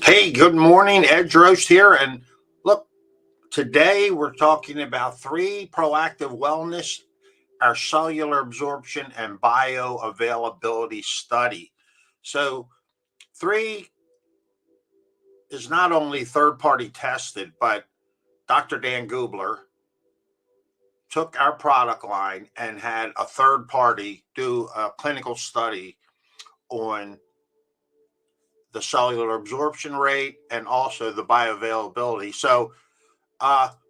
Hey, good morning. Ed Drost here. And look, today we're talking about 3 proactive wellness, our cellular absorption and bioavailability study. So, 3 is not only third party tested, but Dr. Dan Gubler took our product line and had a third party do a clinical study on the cellular absorption rate and also the bioavailability. So,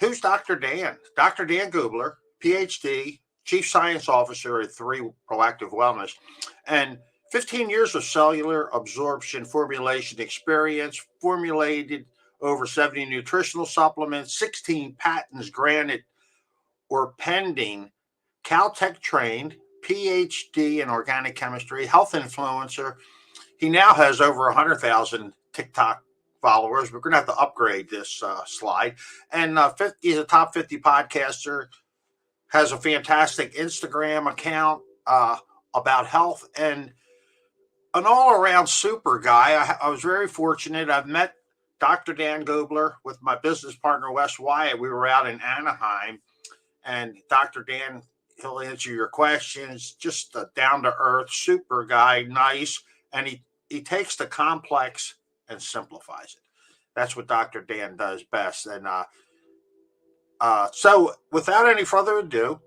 who's Dr. Dan? Dr. Dan Gubler, PhD, Chief Science Officer at 3 Proactive Wellness, and 15 years of cellular absorption formulation experience, formulated over 70 nutritional supplements, 16 patents granted or pending, Caltech trained, PhD in organic chemistry, health influencer. He now has over 100,000 TikTok followers. We're going to have to upgrade this slide. And he's a top 50 podcaster, has a fantastic Instagram account about health, and an all-around super guy. I was very fortunate. I've met Dr. Dan Gubler with my business partner, Wes Wyatt. We were out in Anaheim, and Dr. Dan, he'll answer your questions, just a down-to-earth super guy, nice, and he takes the complex and simplifies it. That's what Dr. Dan does best. And so without any further ado,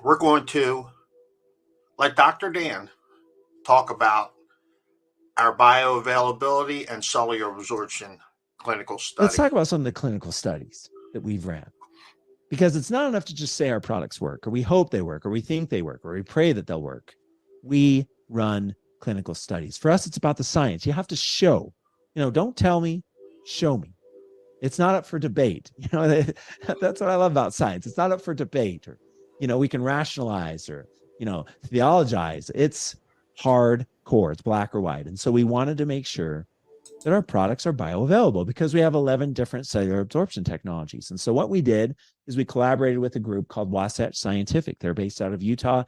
we're going to let Dr. Dan talk about our bioavailability and cellular absorption clinical study. Let's talk about some of the clinical studies that we've ran, because it's not enough to just say our products work, or we hope they work, or we think they work, or we pray that they'll work. We run clinical studies. For us, it's about the science. You have to show, don't tell me, show me. It's not up for debate. That's what I love about science. It's not up for debate, or, we can rationalize or, theologize. It's hardcore. It's black or white. And so we wanted to make sure that our products are bioavailable, because we have 11 different cellular absorption technologies. And so what we did is we collaborated with a group called Wasatch Scientific. They're based out of Utah.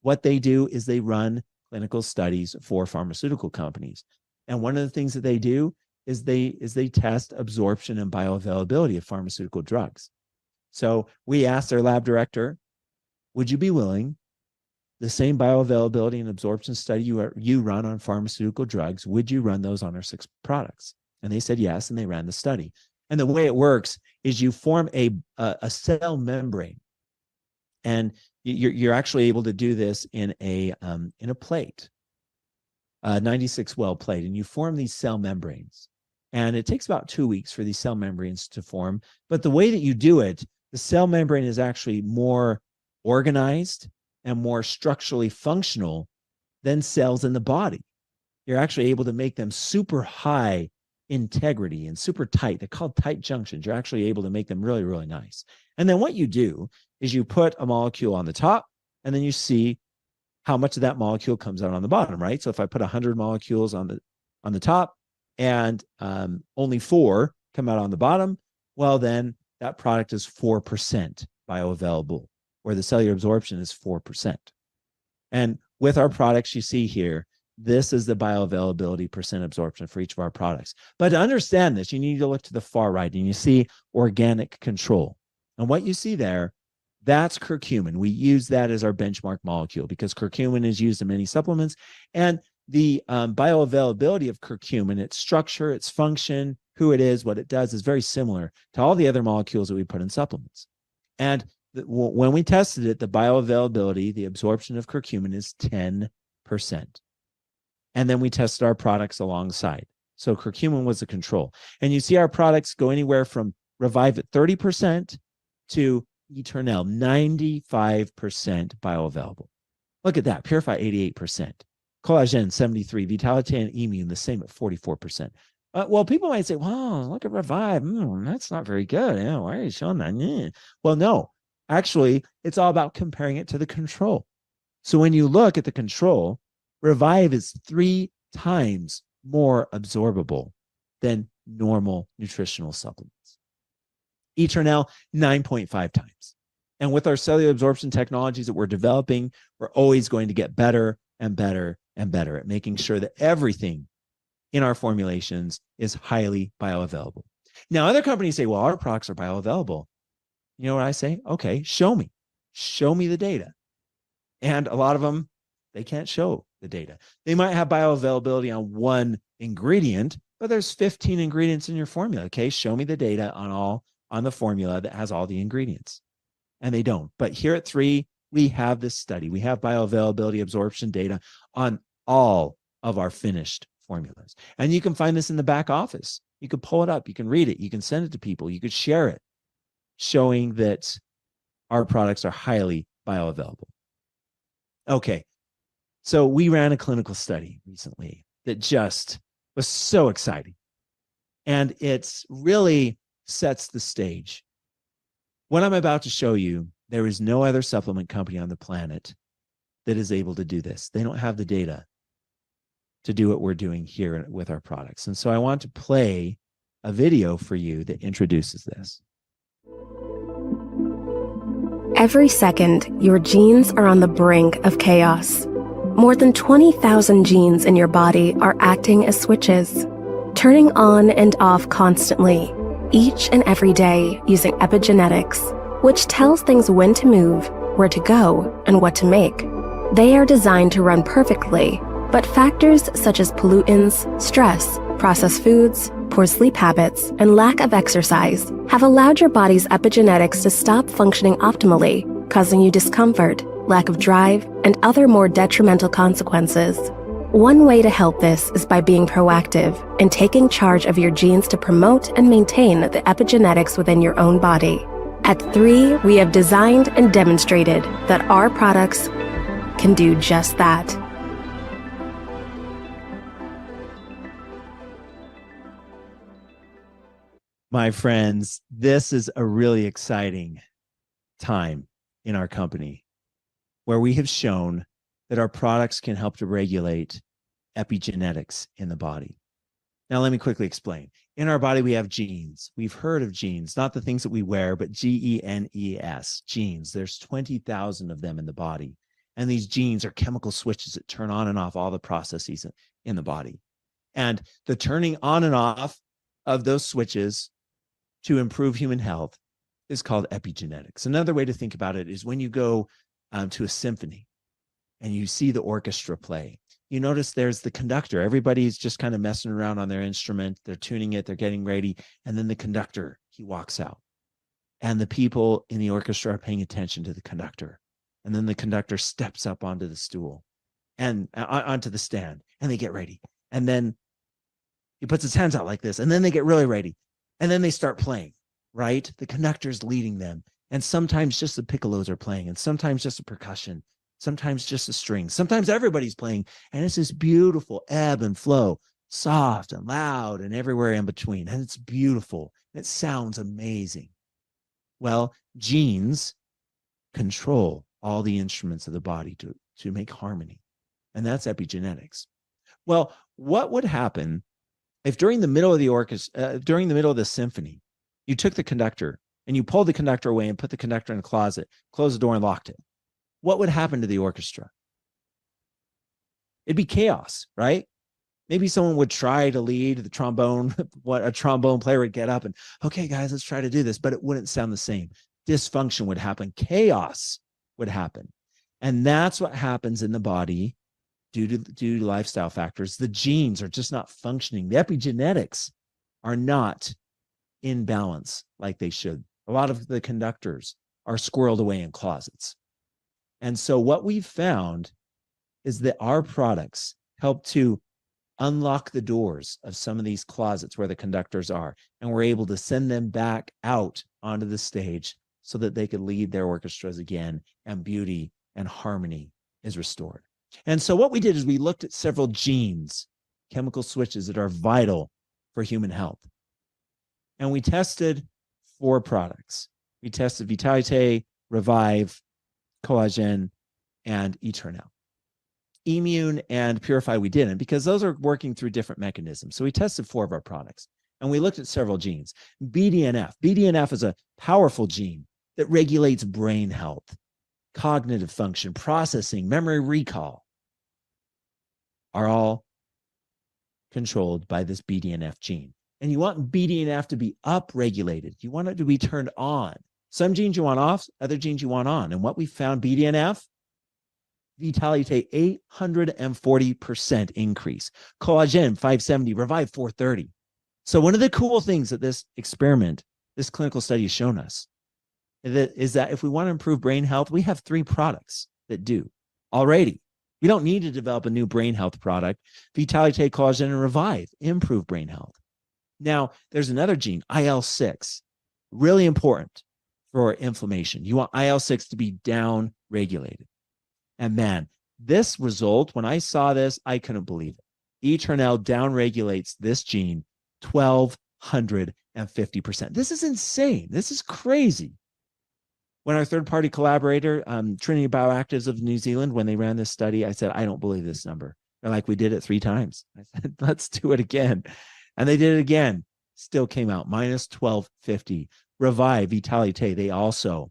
What they do is they run clinical studies for pharmaceutical companies. And one of the things that they do is they test absorption and bioavailability of pharmaceutical drugs. So we asked their lab director, would you be willing, the same bioavailability and absorption study you run on pharmaceutical drugs, would you run those on our 6 products? And they said yes, and they ran the study. And the way it works is you form a cell membrane, and you're actually able to do this in a plate, a 96 well plate, and you form these cell membranes. And it takes about 2 weeks for these cell membranes to form. But the way that you do it, the cell membrane is actually more organized and more structurally functional than cells in the body. You're actually able to make them super high integrity and super tight. They're called tight junctions. You're actually able to make them really, really nice. And then what you do is you put a molecule on the top, and then you see how much of that molecule comes out on the bottom, right? So if I put 100 molecules on the top and only 4 come out on the bottom, well, then that product is 4% bioavailable, where the cellular absorption is 4%. And with our products, you see here, this is the bioavailability percent absorption for each of our products. But to understand this, you need to look to the far right, and you see organic control. And what you see there, that's curcumin. We use that as our benchmark molecule because curcumin is used in many supplements. And the bioavailability of curcumin, its structure, its function, who it is, what it does, is very similar to all the other molecules that we put in supplements. And when we tested it, the bioavailability, the absorption of curcumin is 10%. And then we tested our products alongside. So curcumin was the control. And you see our products go anywhere from Revive at 30% to Eternel, 95% bioavailable. Look at that. Purify, 88%. Collagen, 73%. Vitality and Immune, the same at 44%. Well, people might say, wow, look at Revive. That's not very good. Yeah, why are you showing that? Well, no. Actually, it's all about comparing it to the control. So when you look at the control, Revive is 3 times more absorbable than normal nutritional supplements. Eternel, 9.5 times. And with our cellular absorption technologies that we're developing, we're always going to get better and better and better at making sure that everything in our formulations is highly bioavailable. Now, other companies say, well, our products are bioavailable. You know what I say? Okay, show me. Show me the data. And a lot of them, they can't show the data. They might have bioavailability on one ingredient, but there's 15 ingredients in your formula. Okay, show me the data on the formula that has all the ingredients. And they don't. But here at 3, we have this study. We have bioavailability absorption data on all of our finished formulas. And you can find this in the back office. You can pull it up. You can read it. You can send it to people. You could share it, showing that our products are highly bioavailable. Okay, so we ran a clinical study recently that just was so exciting. And it really sets the stage. What I'm about to show you, there is no other supplement company on the planet that is able to do this. They don't have the data to do what we're doing here with our products. And so I want to play a video for you that introduces this. Every second, your genes are on the brink of chaos. More than 20,000 genes in your body are acting as switches, turning on and off constantly, each and every day using epigenetics, which tells things when to move, where to go, and what to make. They are designed to run perfectly, but factors such as pollutants, stress, processed foods, poor sleep habits, and lack of exercise have allowed your body's epigenetics to stop functioning optimally, causing you discomfort, lack of drive, and other more detrimental consequences. One way to help this is by being proactive and taking charge of your genes to promote and maintain the epigenetics within your own body. At 3, we have designed and demonstrated that our products can do just that. My friends, this is a really exciting time in our company where we have shown that our products can help to regulate epigenetics in the body. Now, let me quickly explain. In our body, we have genes. We've heard of genes, not the things that we wear, but Genes, genes. There's 20,000 of them in the body. And these genes are chemical switches that turn on and off all the processes in the body. And the turning on and off of those switches to improve human health is called epigenetics. Another way to think about it is when you go to a symphony and you see the orchestra play, you notice there's the conductor. Everybody's just kind of messing around on their instrument. They're tuning it. They're getting ready. And then the conductor, he walks out. And the people in the orchestra are paying attention to the conductor. And then the conductor steps up onto the stool and onto the stand, and they get ready. And then he puts his hands out like this, and then they get really ready. And then they start playing, right? The conductor's leading them. And sometimes just the piccolos are playing, and sometimes just a percussion, sometimes just a string. Sometimes everybody's playing, and it's this beautiful ebb and flow, soft and loud and everywhere in between. And it's beautiful. It sounds amazing. Well, genes control all the instruments of the body to make harmony. And that's epigenetics. Well, what would happen if during the middle of the orchestra, during the middle of the symphony, you took the conductor and you pulled the conductor away and put the conductor in a closet, closed the door and locked it? What would happen to the orchestra? It'd be chaos, right? Maybe someone would try to lead the trombone, what a trombone player would get up and, okay, guys, let's try to do this, but it wouldn't sound the same. Dysfunction would happen. Chaos would happen. And that's what happens in the body due to lifestyle factors. The genes are just not functioning. The epigenetics are not in balance like they should. A lot of the conductors are squirreled away in closets. And so what we've found is that our products help to unlock the doors of some of these closets where the conductors are, and we're able to send them back out onto the stage so that they could lead their orchestras again, and beauty and harmony is restored. And so what we did is we looked at several genes, chemical switches that are vital for human health. And we tested 4 products. We tested Vitalite, Revive, Collagen, and Eternal. Immune and Purify we didn't, because those are working through different mechanisms. So we tested 4 of our products, and we looked at several genes. BDNF. BDNF is a powerful gene that regulates brain health, cognitive function, processing, memory recall. are all controlled by this BDNF gene. And you want BDNF to be upregulated. You want it to be turned on. Some genes you want off, other genes you want on. And what we found, BDNF, Vitalite 840% increase. Collagen 570, Revive 430. So one of the cool things that this experiment, this clinical study has shown us is that if we want to improve brain health, we have 3 products that do already. We don't need to develop a new brain health product. Vitalite, Collagen, and Revive improve brain health. Now, there's another gene, IL-6, really important for inflammation. You want IL-6 to be down regulated. And man, this result, when I saw this, I couldn't believe it. Eternal down regulates this gene 1,250%. This is insane. This is crazy. When our third-party collaborator, Trinity Bioactives of New Zealand, when they ran this study, I said, I don't believe this number. They're like, we did it 3 times. I said, let's do it again. And they did it again. Still came out minus 1,250. Revive, Vitalite, they also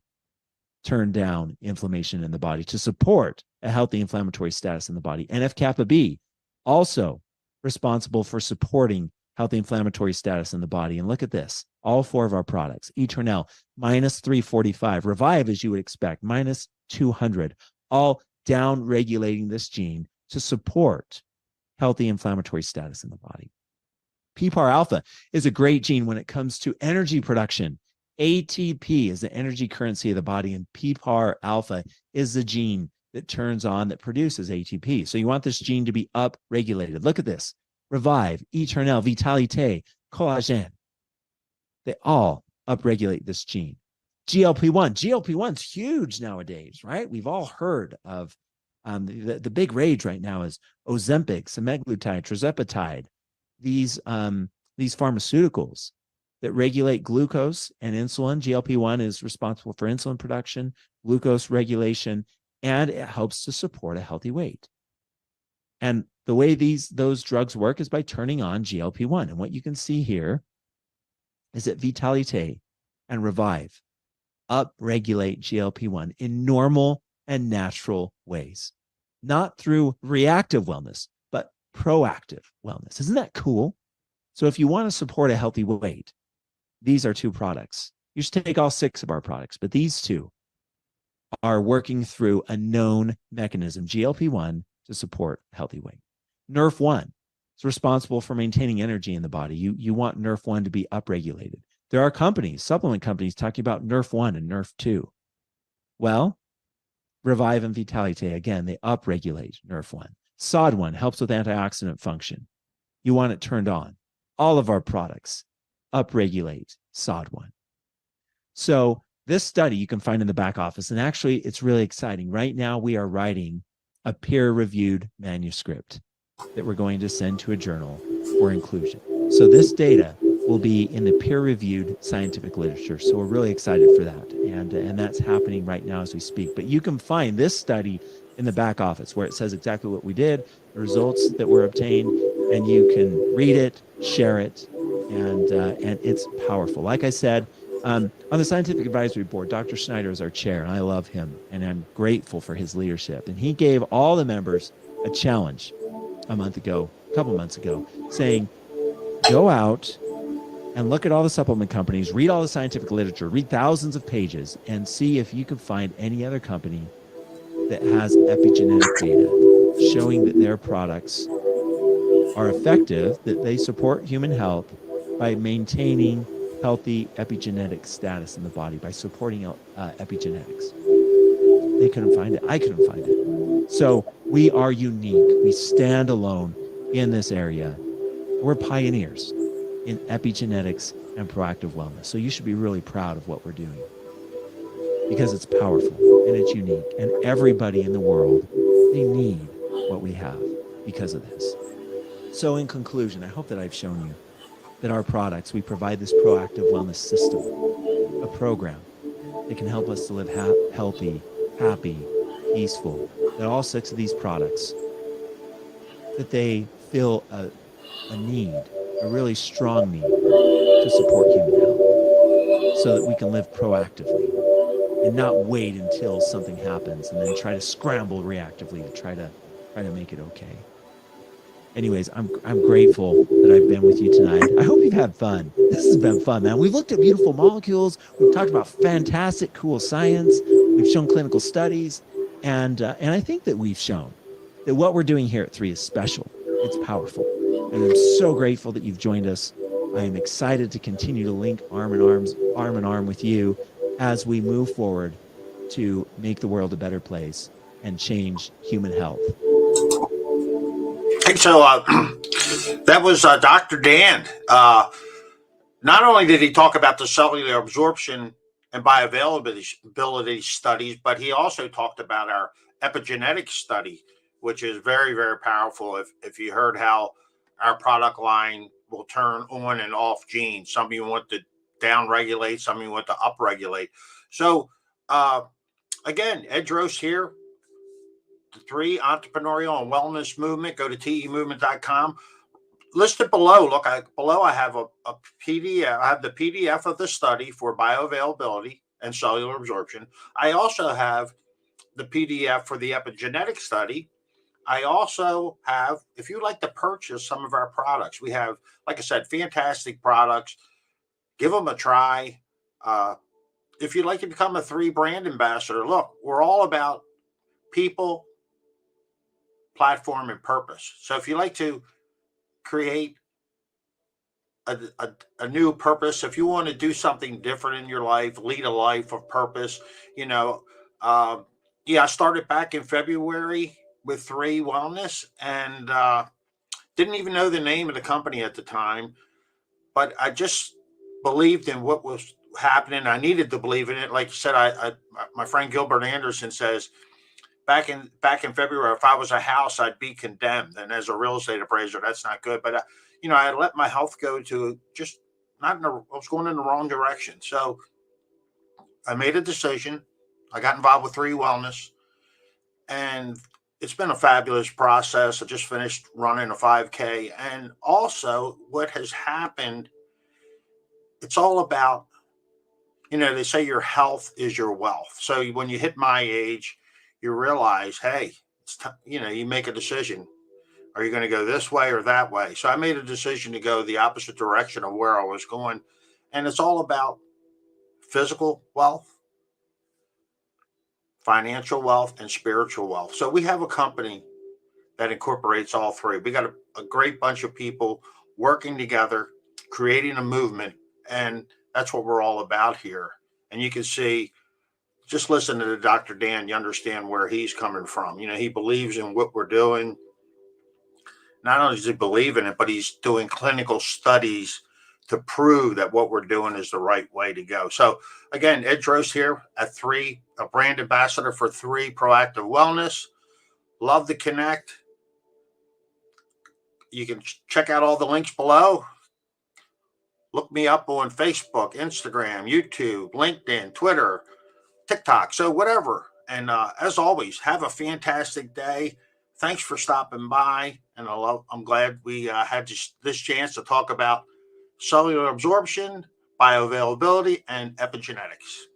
turned down inflammation in the body to support a healthy inflammatory status in the body. NF-kappa B, also responsible for supporting healthy inflammatory status in the body. And look at this, all 4 of our products. Eternal, minus 345. Revive, as you would expect, minus 200, all down regulating this gene to support healthy inflammatory status in the body. PPAR alpha is a great gene when it comes to energy production. ATP is the energy currency of the body, and PPAR alpha is the gene that turns on, that produces ATP. So you want this gene to be up-regulated. Look at this. Revive, Eternal, Vitalite, Collagen. They all upregulate this gene. GLP-1. GLP-1's huge nowadays, right? We've all heard of the big rage right now is Ozempic, semaglutide, tirzepatide. These pharmaceuticals that regulate glucose and insulin. GLP-1 is responsible for insulin production, glucose regulation, and it helps to support a healthy weight. And the way those drugs work is by turning on GLP-1. And what you can see here is that Vitalite and Revive upregulate GLP-1 in normal and natural ways, not through reactive wellness, but proactive wellness. Isn't that cool? So if you want to support a healthy weight, these are 2 products. You should take all 6 of our products, but these 2 are working through a known mechanism, GLP-1, to support healthy weight. NRF1 is responsible for maintaining energy in the body. You want NRF1 to be upregulated. There are companies, supplement companies, talking about NRF1 and NRF2. Well, Revive and Vitalite, again, they upregulate NRF1. SOD1 helps with antioxidant function. You want it turned on. All of our products upregulate SOD1. So this study you can find in the back office, and actually it's really exciting. Right now we are writing a peer-reviewed manuscript that we're going to send to a journal for inclusion. So this data will be in the peer-reviewed scientific literature. So we're really excited for that. And that's happening right now as we speak. But you can find this study in the back office where it says exactly what we did, the results that were obtained, and you can read it, share it, and it's powerful. Like I said, on the Scientific Advisory Board, Dr. Schneider is our chair, and I love him, and I'm grateful for his leadership. And he gave all the members a challenge a couple months ago, saying, go out and look at all the supplement companies, read all the scientific literature, read thousands of pages, and see if you can find any other company that has epigenetic data showing that their products are effective, that they support human health by maintaining healthy epigenetic status in the body, by supporting epigenetics. They couldn't find it. I couldn't find it. So we are unique. We stand alone in this area. We're pioneers in epigenetics and proactive wellness. So you should be really proud of what we're doing because it's powerful and it's unique. And everybody in the world, they need what we have because of this. So in conclusion, I hope that I've shown you that our products, we provide this proactive wellness system, a program that can help us to live healthy, happy, peaceful, that all 6 of these products, that they fill a need, a really strong need to support human health so that we can live proactively and not wait until something happens and then try to scramble reactively to try to make it okay. anyways, I'm grateful that I've been with you tonight. I hope you've had fun. This has been fun, man. We've looked at beautiful molecules. We've talked about fantastic, cool science. We've shown clinical studies, and I think that we've shown that what we're doing here at 3 is special. It's powerful, and I'm so grateful that you've joined us. I am excited to continue to link arm in arm with you as we move forward to make the world a better place and change human health. Hey, so that was Dr. Dan. Not only did he talk about the cellular absorption and bioavailability studies, but he also talked about our epigenetics study, which is very, very powerful. If you heard how our product line will turn on and off genes, some you want to down regulate, some you want to up regulate. So, again, Ed Roast here, the 3 entrepreneurial and wellness movement. Go to temovement.com. Listed below, look, below I have a PDF. I have the PDF of the study for bioavailability and cellular absorption. I also have the PDF for the epigenetic study. I also have, if you'd like to purchase some of our products, we have, like I said, fantastic products. Give them a try. If you'd like to become a 3 brand ambassador, look, we're all about people, platform, and purpose. So if you like to create a new purpose, if you want to do something different in your life, lead a life of purpose, I started back in February with 3 Wellness, and didn't even know the name of the company at the time, but I just believed in what was happening. I needed to believe in it. Like you said, my friend Gilbert Anderson says, back in February, if I was a house, I'd be condemned. And as a real estate appraiser, that's not good. But I let my health go to just I was going in the wrong direction. So I made a decision. I got involved with 3 Wellness, and it's been a fabulous process. I just finished running a 5K, and also what has happened. It's all about, they say your health is your wealth. So when you hit my age, you realize, hey, you make a decision. Are you going to go this way or that way? So I made a decision to go the opposite direction of where I was going. And it's all about physical wealth, financial wealth, and spiritual wealth. So we have a company that incorporates all 3. We got a great bunch of people working together, creating a movement. And that's what we're all about here. And you can see, just listen to Dr. Dan, you understand where he's coming from. He believes in what we're doing. Not only does he believe in it, but he's doing clinical studies to prove that what we're doing is the right way to go. So again, Ed Drost here at 3, a brand ambassador for 3 Proactive Wellness. Love to connect. You can check out all the links below. Look me up on Facebook, Instagram, YouTube, LinkedIn, Twitter, TikTok, so whatever. And as always, have a fantastic day. Thanks for stopping by. And I'm glad we had this chance to talk about cellular absorption, bioavailability, and epigenetics.